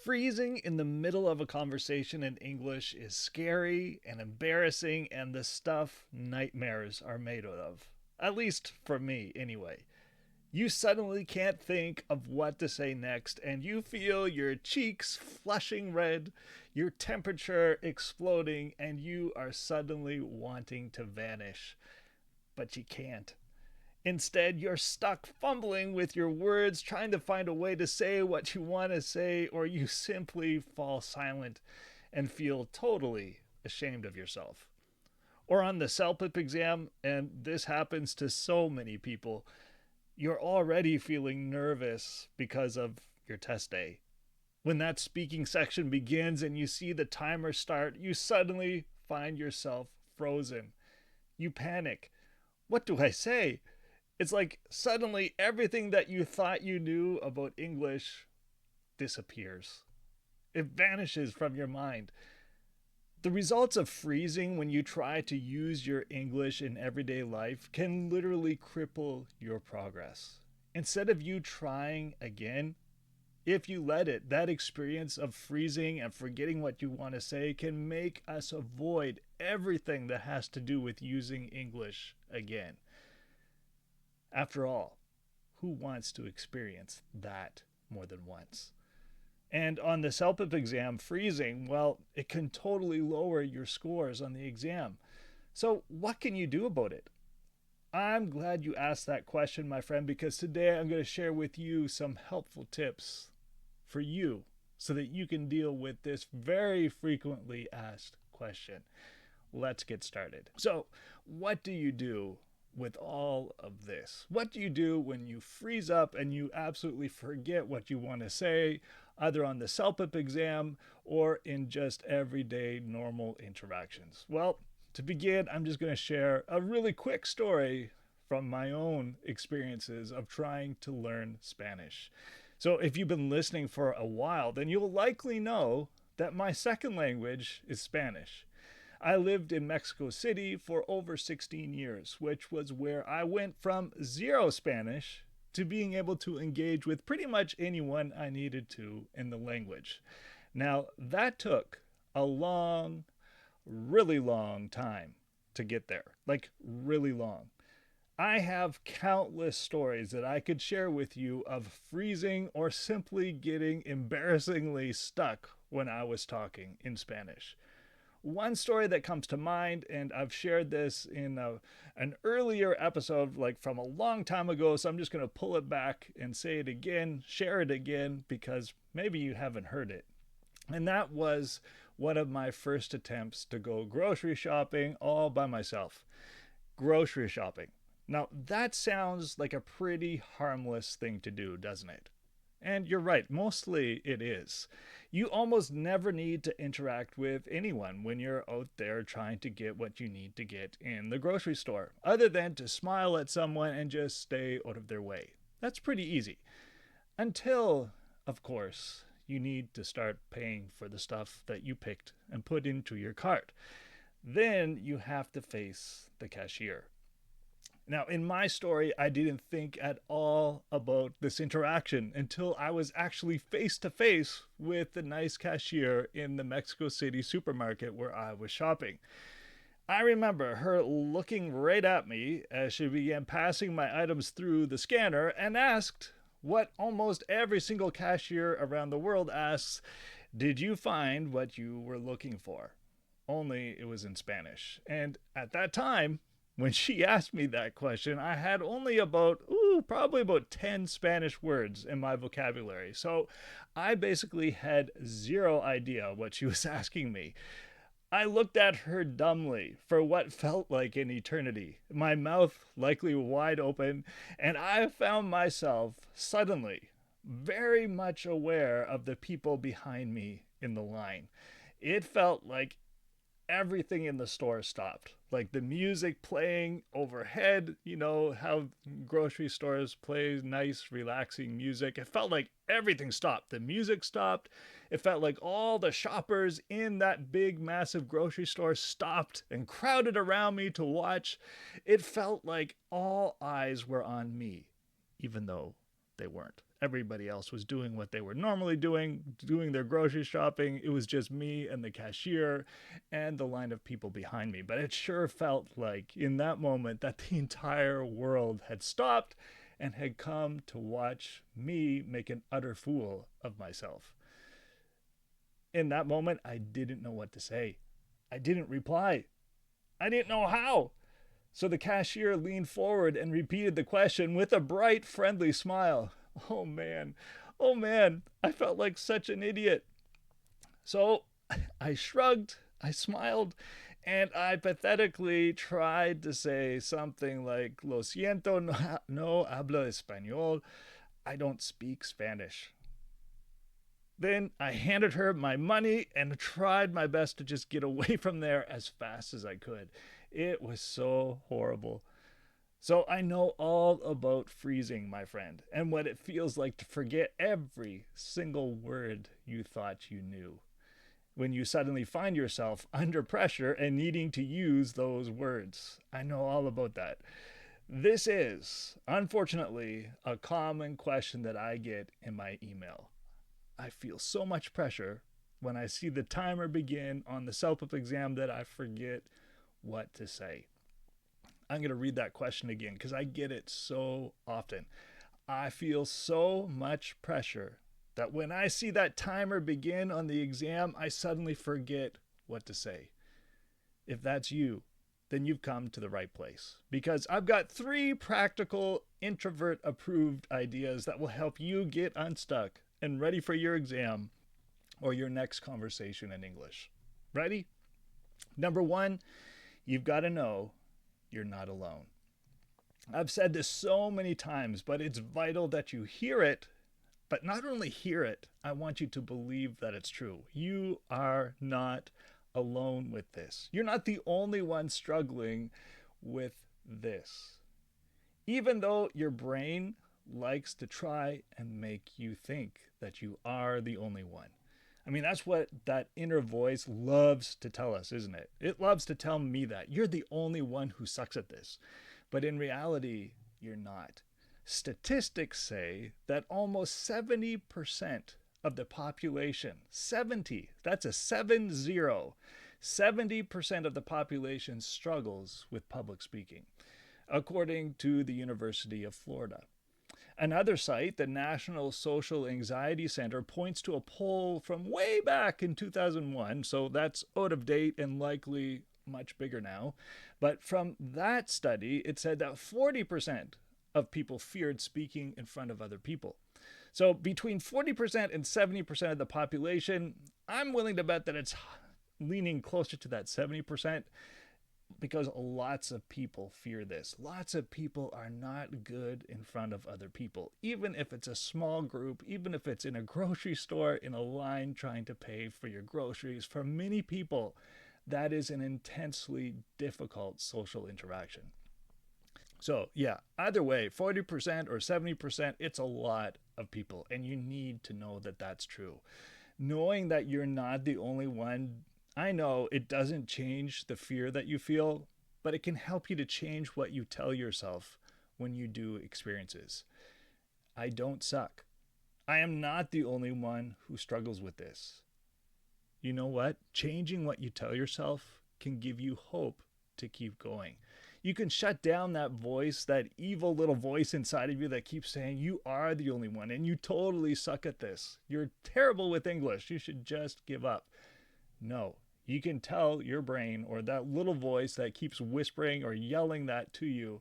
Freezing in the middle of a conversation in English is scary and embarrassing and the stuff nightmares are made of. At least for me, anyway. You suddenly can't think of what to say next, and you feel your cheeks flushing red, your temperature exploding, and you are suddenly wanting to vanish. But you can't. Instead, you're stuck fumbling with your words, trying to find a way to say what you want to say, or you simply fall silent and feel totally ashamed of yourself. Or on the CELPIP exam, and this happens to so many people, you're already feeling nervous because of your test day. When that speaking section begins and you see the timer start, you suddenly find yourself frozen. You panic. What do I say? It's like suddenly everything that you thought you knew about English disappears. It vanishes from your mind. The results of freezing when you try to use your English in everyday life can literally cripple your progress. Instead of you trying again, if you let it, that experience of freezing and forgetting what you want to say can make us avoid everything that has to do with using English again. After all, who wants to experience that more than once? And on the CELPIP exam, freezing, well, it can totally lower your scores on the exam. So, what can you do about it? I'm glad you asked that question, my friend, because today I'm going to share with you some helpful tips for you so that you can deal with this very frequently asked question. Let's get started. So, what do you do with all of this? What do you do when you freeze up and you absolutely forget what you want to say, either on the CELPIP exam or in just everyday normal interactions? Well, to begin, I'm just going to share a really quick story from my own experiences of trying to learn Spanish. So if you've been listening for a while, then you'll likely know that my second language is Spanish. I lived in Mexico City for over 16 years, which was where I went from zero Spanish to being able to engage with pretty much anyone I needed to in the language. Now, that took a long, really long time to get there. Like, really long. I have countless stories that I could share with you of freezing or simply getting embarrassingly stuck when I was talking in Spanish. One story that comes to mind, and I've shared this in an earlier episode, like from a long time ago, so I'm just going to pull it back and say it again, share it again, because maybe you haven't heard it. And that was one of my first attempts to go grocery shopping all by myself. Grocery shopping. Now, that sounds like a pretty harmless thing to do, doesn't it? And you're right, mostly it is. You almost never need to interact with anyone when you're out there trying to get what you need to get in the grocery store, other than to smile at someone and just stay out of their way. That's pretty easy. Until, of course, you need to start paying for the stuff that you picked and put into your cart. Then you have to face the cashier. Now, in my story, I didn't think at all about this interaction until I was actually face to face with the nice cashier in the Mexico City supermarket where I was shopping. I remember her looking right at me as she began passing my items through the scanner and asked what almost every single cashier around the world asks: "Did you find what you were looking for?" Only it was in Spanish. And at that time, when she asked me that question, I had only probably about 10 Spanish words in my vocabulary. So I basically had zero idea what she was asking me. I looked at her dumbly for what felt like an eternity, my mouth likely wide open, and I found myself suddenly very much aware of the people behind me in the line. It felt like everything in the store stopped. Like the music playing overhead, you know how grocery stores play nice, relaxing music. It felt like everything stopped. The music stopped. It felt like all the shoppers in that big, massive grocery store stopped and crowded around me to watch. It felt like all eyes were on me, even though they weren't. Everybody else was doing what they were normally doing their grocery shopping. It was just me and the cashier and the line of people behind me. But it sure felt like in that moment that the entire world had stopped and had come to watch me make an utter fool of myself. In that moment, I didn't know what to say. I didn't reply. I didn't know how. So the cashier leaned forward and repeated the question with a bright, friendly smile. Oh man, oh man, I felt like such an idiot. So I shrugged, I smiled, and I pathetically tried to say something like, Lo siento, no hablo español. I don't speak Spanish. Then I handed her my money and tried my best to just get away from there as fast as I could. It was so horrible. So I know all about freezing, my friend, and what it feels like to forget every single word you thought you knew when you suddenly find yourself under pressure and needing to use those words. I know all about that. This is, unfortunately, a common question that I get in my email. I feel so much pressure when I see the timer begin on the CELPIP exam that I forget what to say. I'm going to read that question again because I get it so often. I feel so much pressure that when I see that timer begin on the exam, I suddenly forget what to say. If that's you, then you've come to the right place because I've got 3 practical introvert-approved ideas that will help you get unstuck and ready for your exam or your next conversation in English. Ready? Number 1, you've got to know you're not alone. I've said this so many times, but it's vital that you hear it. But not only hear it, I want you to believe that it's true. You are not alone with this. You're not the only one struggling with this. Even though your brain likes to try and make you think that you are the only one. I mean, that's what that inner voice loves to tell us, isn't it? It loves to tell me that you're the only one who sucks at this. But in reality, you're not. Statistics say that almost 70% of the population, 70, that's a 70, 70% of the population struggles with public speaking, according to the University of Florida. Another site, the National Social Anxiety Center, points to a poll from way back in 2001, so that's out of date and likely much bigger now. But from that study, it said that 40% of people feared speaking in front of other people. So between 40% and 70% of the population, I'm willing to bet that it's leaning closer to that 70%. Because lots of people fear this. Lots of people are not good in front of other people, even if it's a small group, even if it's in a grocery store, in a line trying to pay for your groceries. For many people, that is an intensely difficult social interaction. So yeah, either way, 40% or 70%, it's a lot of people, and you need to know that that's true. Knowing that you're not the only one, I know it doesn't change the fear that you feel, but it can help you to change what you tell yourself when you do experiences. I don't suck. I am not the only one who struggles with this. You know what? Changing what you tell yourself can give you hope to keep going. You can shut down that voice, that evil little voice inside of you that keeps saying you are the only one and you totally suck at this. You're terrible with English. You should just give up. No, you can tell your brain or that little voice that keeps whispering or yelling that to you,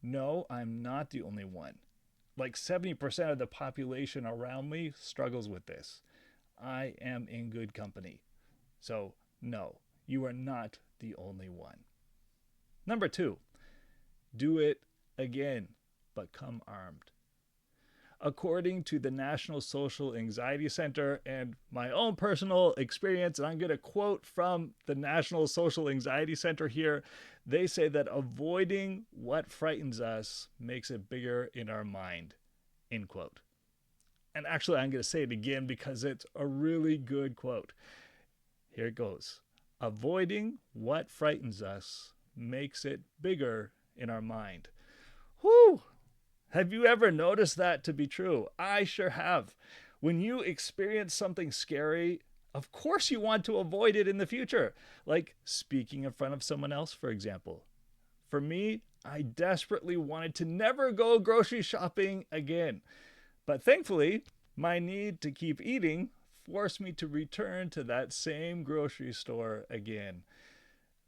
no, I'm not the only one. Like 70% of the population around me struggles with this. I am in good company. So, no, you are not the only one. Number 2, do it again, but come armed. According to the National Social Anxiety Center and my own personal experience, and I'm going to quote from the National Social Anxiety Center here, they say that avoiding what frightens us makes it bigger in our mind, end quote. And actually, I'm going to say it again because it's a really good quote. Here it goes. Avoiding what frightens us makes it bigger in our mind. Whew! Have you ever noticed that to be true? I sure have. When you experience something scary, of course you want to avoid it in the future, like speaking in front of someone else, for example. For me, I desperately wanted to never go grocery shopping again. But thankfully, my need to keep eating forced me to return to that same grocery store again.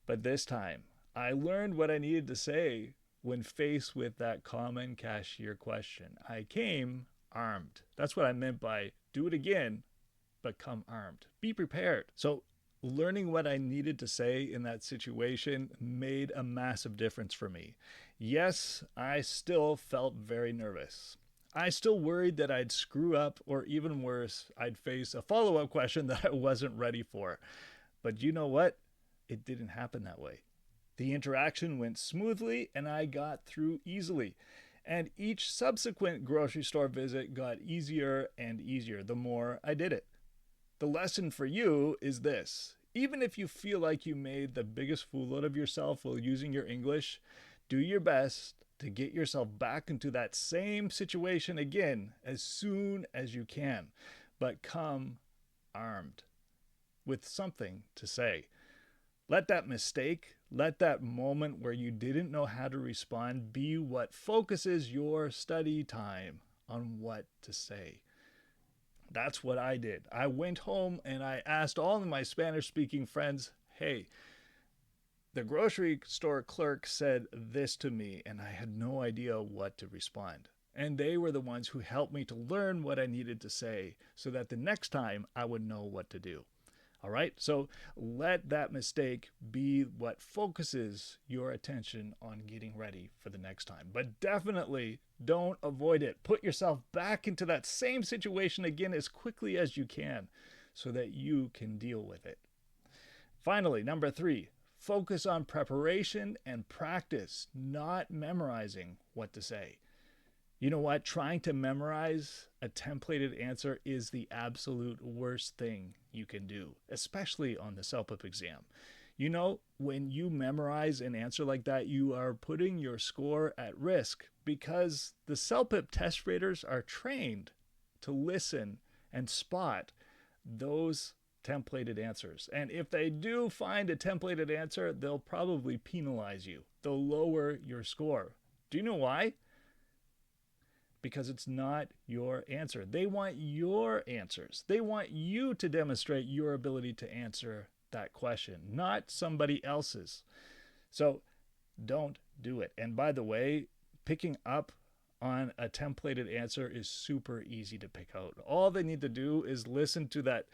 But this time, I learned what I needed to say when faced with that common cashier question. I came armed. That's what I meant by do it again, but come armed. Be prepared. So, learning what I needed to say in that situation made a massive difference for me. Yes, I still felt very nervous. I still worried that I'd screw up, or even worse, I'd face a follow up question that I wasn't ready for. But you know what? It didn't happen that way. The interaction went smoothly and I got through easily. And each subsequent grocery store visit got easier and easier the more I did it. The lesson for you is this: even if you feel like you made the biggest fool out of yourself while using your English, do your best to get yourself back into that same situation again as soon as you can. But come armed with something to say. Let that mistake, let that moment where you didn't know how to respond be what focuses your study time on what to say. That's what I did. I went home and I asked all of my Spanish speaking friends, hey, the grocery store clerk said this to me, and I had no idea what to respond. And they were the ones who helped me to learn what I needed to say so that the next time I would know what to do. All right, so let that mistake be what focuses your attention on getting ready for the next time. But definitely don't avoid it. Put yourself back into that same situation again as quickly as you can so that you can deal with it. Finally, number 3, focus on preparation and practice, not memorizing what to say. You know what? Trying to memorize a templated answer is the absolute worst thing you can do, especially on the CELPIP exam. You know, when you memorize an answer like that, you are putting your score at risk because the CELPIP test raters are trained to listen and spot those templated answers. And if they do find a templated answer, they'll probably penalize you. They'll lower your score. Do you know why? Because it's not your answer. They want your answers. They want you to demonstrate your ability to answer that question, not somebody else's. So don't do it. And by the way, picking up on a templated answer is super easy to pick out. All they need to do is listen to that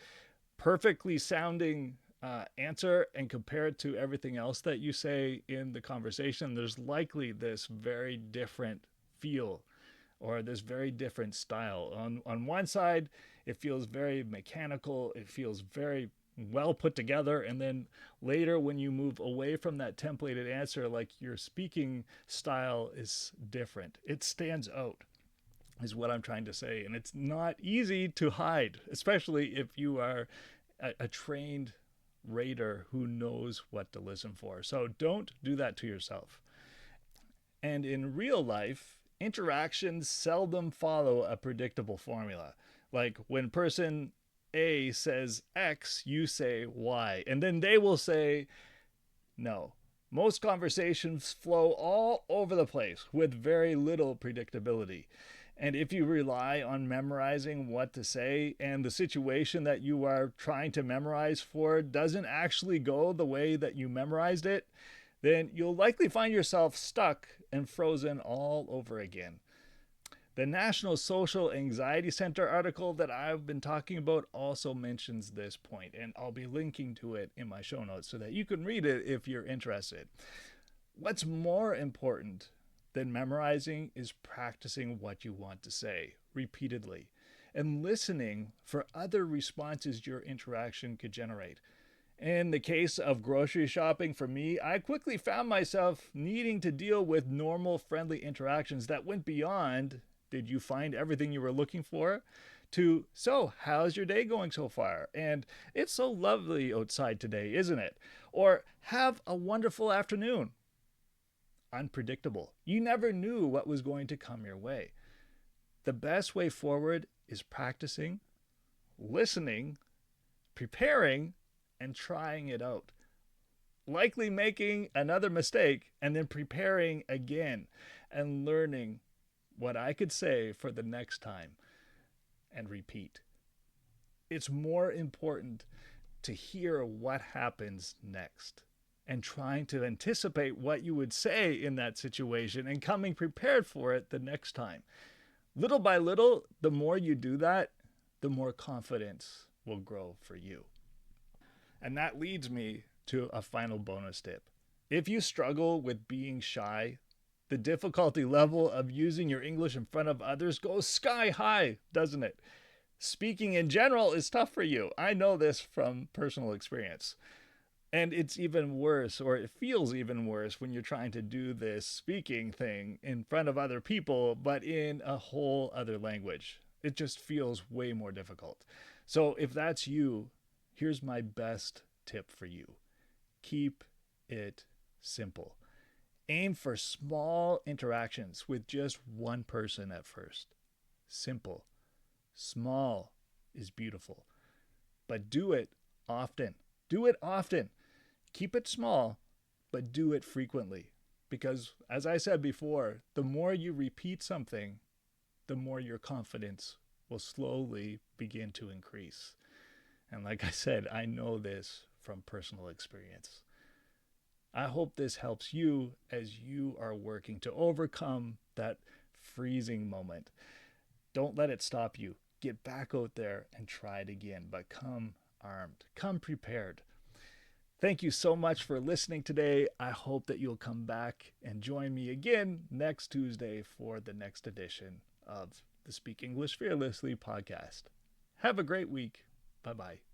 perfectly sounding answer and compare it to everything else that you say in the conversation. There's likely this very different feel or this very different style. On one side, it feels very mechanical. It feels very well put together. And then later when you move away from that templated answer, like your speaking style is different. It stands out is what I'm trying to say. And it's not easy to hide, especially if you are a trained rater who knows what to listen for. So don't do that to yourself. And in real life, interactions seldom follow a predictable formula. Like when person A says X, you say Y, and then they will say no. Most conversations flow all over the place with very little predictability. And if you rely on memorizing what to say and the situation that you are trying to memorize for doesn't actually go the way that you memorized it, then you'll likely find yourself stuck and frozen all over again. The National Social Anxiety Center article that I've been talking about also mentions this point, and I'll be linking to it in my show notes so that you can read it if you're interested. What's more important than memorizing is practicing what you want to say repeatedly and listening for other responses your interaction could generate. In the case of grocery shopping for me, I quickly found myself needing to deal with normal friendly interactions that went beyond, did you find everything you were looking for? To, so how's your day going so far? And it's so lovely outside today, isn't it? Or have a wonderful afternoon. unpredictable. You never knew what was going to come your way. The best way forward is practicing, listening, preparing, and trying it out. Likely making another mistake and then preparing again and learning what I could say for the next time and repeat. It's more important to hear what happens next and trying to anticipate what you would say in that situation and coming prepared for it the next time. Little by little, the more you do that, the more confidence will grow for you. And that leads me to a final bonus tip. If you struggle with being shy, the difficulty level of using your English in front of others goes sky high, doesn't it? Speaking in general is tough for you. I know this from personal experience. And it's even worse, or it feels even worse, when you're trying to do this speaking thing in front of other people, but in a whole other language. It just feels way more difficult. So if that's you, here's my best tip for you. Keep it simple. Aim for small interactions with just one person at first. Simple. Small is beautiful. But do it often. Do it often. Keep it small, but do it frequently. Because, as I said before, the more you repeat something, the more your confidence will slowly begin to increase. And like I said, I know this from personal experience. I hope this helps you as you are working to overcome that freezing moment. Don't let it stop you. Get back out there and try it again, but come armed, come prepared. Thank you so much for listening today. I hope that you'll come back and join me again next Tuesday for the next edition of the Speak English Fearlessly podcast. Have a great week. Bye-bye.